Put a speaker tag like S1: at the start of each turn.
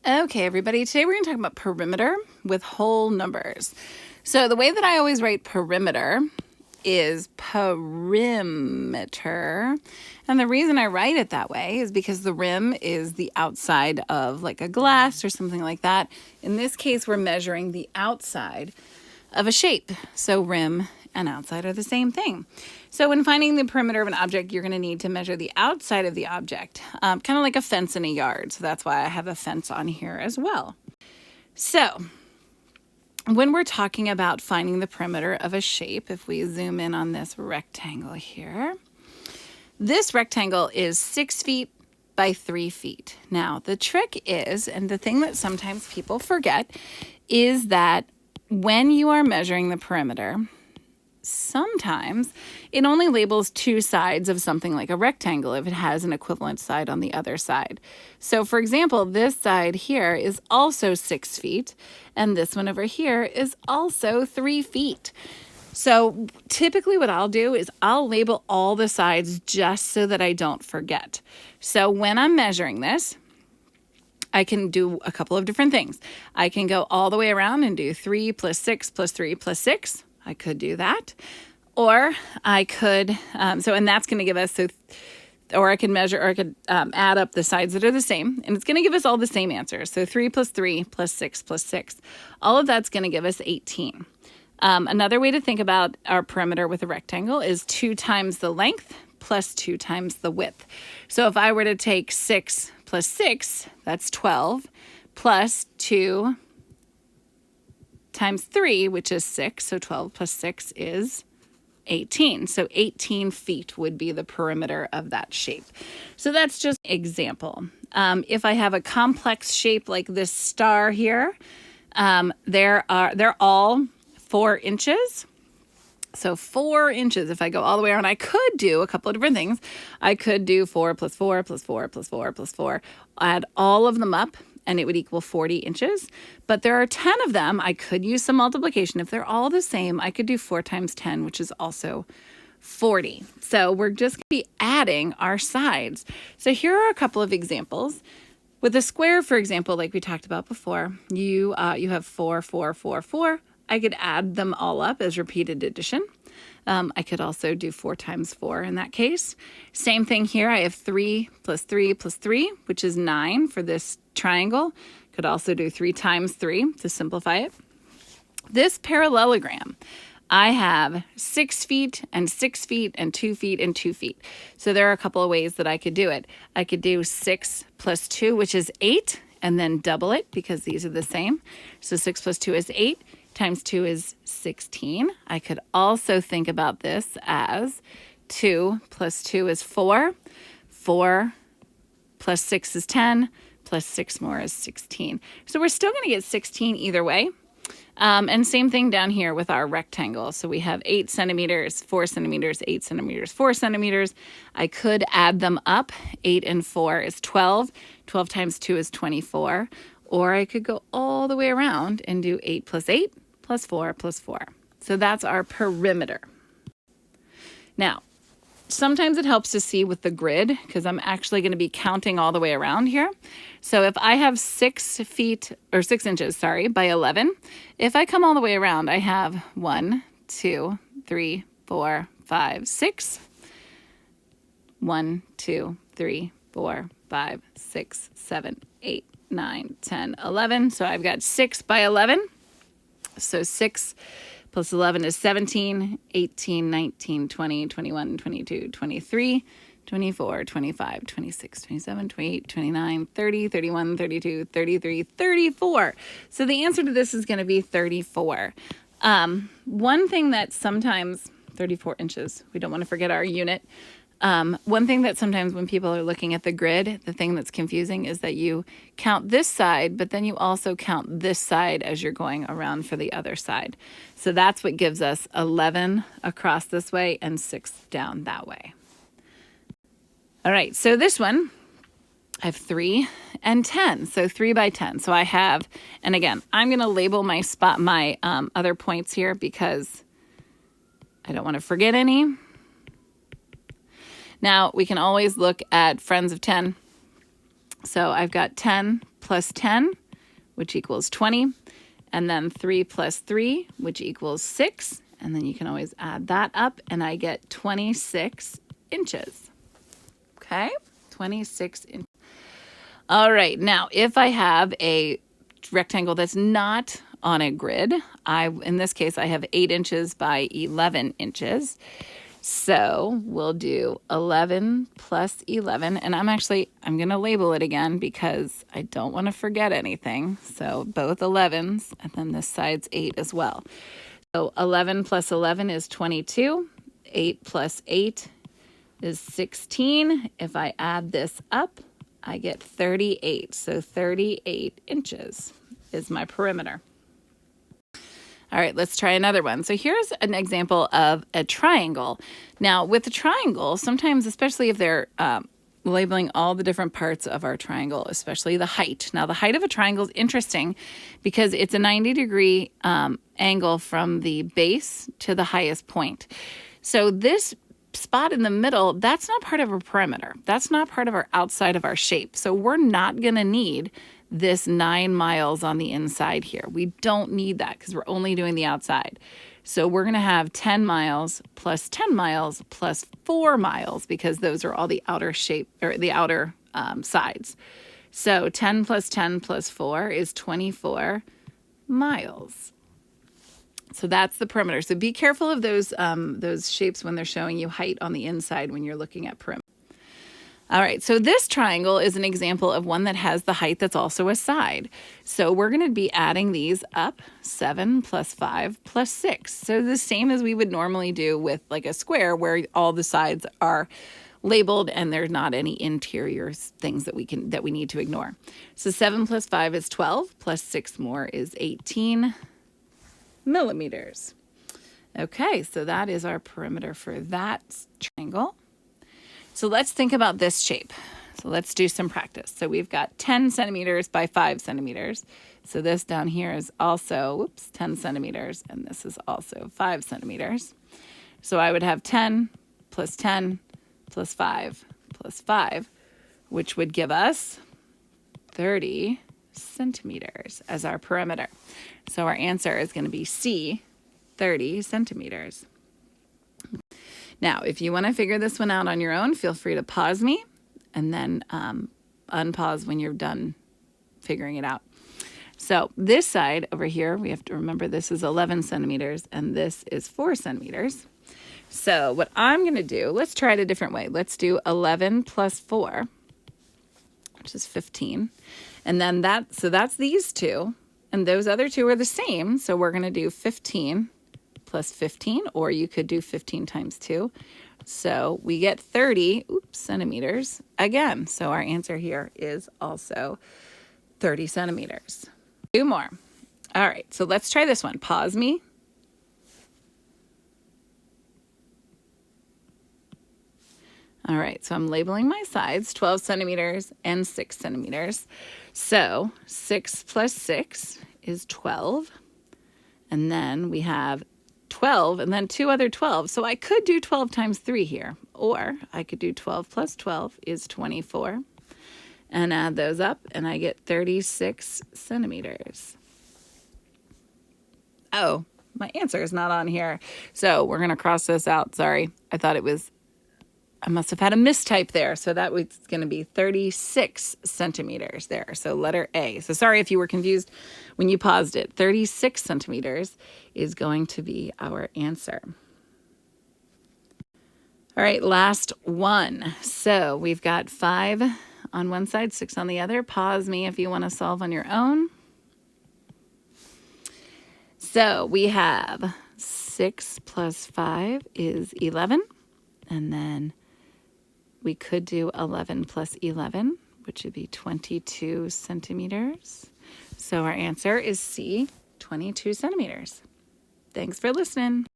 S1: Okay, everybody, today we're going to talk about perimeter with whole numbers. So the way that I always write perimeter is perimeter. And the reason I write it that way is because the rim is the outside of like a glass or something like that. In this case, we're measuring the outside of a shape. So rim and outside are the same thing. So when finding the perimeter of an object, you're going to need to measure the outside of the object, kind of like a fence in a yard. So that's why I have a fence on here as well. So when we're talking about finding the perimeter of a shape, if we zoom in on this rectangle here, this rectangle is 6 feet by 3 feet. Now, the trick is, and the thing that sometimes people forget, is that when you are measuring the perimeter, sometimes it only labels two sides of something like a rectangle if it has an equivalent side on the other side. So for example, this side here is also 6 feet, and this one over here is also 3 feet. So typically what I'll do is I'll label all the sides just so that I don't forget. So when I'm measuring this, I can do a couple of different things. I can go all the way around and do 3 plus 6 plus 3 plus 6. I could do that. Or I could, and that's going to give us, or I can measure, or I could add up the sides that are the same, and it's going to give us all the same answers. So 3 plus 3 plus 6 plus 6. All of that's going to give us 18. Another way to think about our perimeter with a rectangle is 2 times the length plus 2 times the width. So if I were to take 6 plus 6, that's 12, plus 2 times 3, which is 6. So 12 plus 6 is 18. So 18 feet would be the perimeter of that shape. So that's just an example. If I have a complex shape like this star here, they're all 4 inches. So 4 inches, if I go all the way around, I could do a couple of different things. I could do 4 plus 4 plus 4 plus 4 plus 4, add all of them up, and it would equal 40 inches. But there are 10 of them. I could use some multiplication. If they're all the same, I could do 4 times 10, which is also 40. So we're just going to be adding our sides. So here are a couple of examples. With a square, for example, like we talked about before, you have 4, 4, 4, 4. I could add them all up as repeated addition. I could also do 4 times 4 in that case. Same thing here. I have 3 plus 3 plus 3, which is 9 for this triangle. Could also do 3 times 3 to simplify it. This parallelogram, I have 6 feet and 6 feet and 2 feet and 2 feet. So there are a couple of ways that I could do it. I could do 6 plus 2, which is 8, and then double it because these are the same. So 6 plus 2 is 8. Times 2 is 16. I could also think about this as 2 plus 2 is 4. 4 plus 6 is 10. Plus 6 more is 16. So we're still going to get 16 either way. And same thing down here with our rectangle. So we have 8 centimeters, 4 centimeters, 8 centimeters, 4 centimeters. I could add them up. 8 and 4 is 12. 12 times 2 is 24. Or I could go all the way around and do 8 plus 8 plus 4 plus 4. So that's our perimeter. Now, sometimes it helps to see with the grid because I'm actually going to be counting all the way around here. So if I have 6 inches, by 11, if I come all the way around, I have 1, 2, 3, 4, 5, 6. 1, 2, 3, 4, 5, 6, 7, 8, 9, 10, 11. So I've got 6 by 11. So 6 plus 11 is 17, 18, 19, 20, 21, 22, 23, 24, 25, 26, 27, 28, 29, 30, 31, 32, 33, 34. So the answer to this is going to be 34. One thing that sometimes, 34 inches, we don't want to forget our unit. One thing that sometimes when people are looking at the grid, the thing that's confusing is that you count this side, but then you also count this side as you're going around for the other side. So that's what gives us 11 across this way and 6 down that way. All right, so this one, I have 3 and 10, so 3 by 10. So I have, and again, I'm going to label my other points here because I don't want to forget any. Now, we can always look at friends of 10. So I've got 10 plus 10, which equals 20, and then 3 plus 3, which equals 6, and then you can always add that up, and I get 26 inches. Okay, 26 inches. All right, now if I have a rectangle that's not on a grid, in this case, I have 8 inches by 11 inches. So we'll do 11 plus 11, and I'm going to label it again because I don't want to forget anything. So both 11s, and then this side's 8 as well. So 11 plus 11 is 22. 8 plus 8 is 16. If I add this up, I get 38. So 38 inches is my perimeter. All right, let's try another one. So here's an example of a triangle. Now, with a triangle, sometimes, especially if they're labeling all the different parts of our triangle, especially the height. Now, the height of a triangle is interesting because it's a 90-degree angle from the base to the highest point. So this spot in the middle, that's not part of a perimeter. That's not part of our outside of our shape. So we're not going to need this 9 miles on the inside here. We don't need that because we're only doing the outside. So we're going to have 10 miles plus 10 miles plus 4 miles because those are all the outer shape or the outer sides. So 10 plus 10 plus 4 is 24 miles. So that's the perimeter. So be careful of those shapes when they're showing you height on the inside when you're looking at perimeter. All right, so this triangle is an example of one that has the height that's also a side. So we're going to be adding these up, 7 plus 5 plus 6. So the same as we would normally do with like a square where all the sides are labeled and there's not any interior things that we need to ignore. So 7 plus 5 is 12, plus 6 more is 18 millimeters. Okay, so that is our perimeter for that triangle. So let's think about this shape. So let's do some practice. So we've got 10 centimeters by 5 centimeters. So this down here is also 10 centimeters, and this is also 5 centimeters. So I would have 10 plus 10 plus 5 plus 5, which would give us 30 centimeters as our perimeter. So our answer is going to be C, 30 centimeters. Now, if you want to figure this one out on your own, feel free to pause me and then unpause when you're done figuring it out. So this side over here, we have to remember this is 11 centimeters and this is 4 centimeters. So what I'm going to do, let's try it a different way. Let's do 11 plus 4, which is 15. And then that's these two. And those other two are the same. So we're going to do 15 plus 15, or you could do 15 times 2. So we get 30 centimeters again. So our answer here is also 30 centimeters. 2 more. All right, so let's try this one. Pause me. All right, so I'm labeling my sides, 12 centimeters and 6 centimeters. So 6 plus 6 is 12. And then we have 12 and then 2 other 12. So I could do 12 times 3 here, or I could do 12 plus 12 is 24 and add those up and I get 36 centimeters. Oh, my answer is not on here. So we're going to cross this out. Sorry. I must have had a mistype there. So that was going to be 36 centimeters there. So letter A. So sorry if you were confused when you paused it. 36 centimeters is going to be our answer. All right, last one. So we've got 5 on one side, 6 on the other. Pause me if you want to solve on your own. So we have 6 plus 5 is 11. And then we could do 11 plus 11, which would be 22 centimeters. So our answer is C, 22 centimeters. Thanks for listening.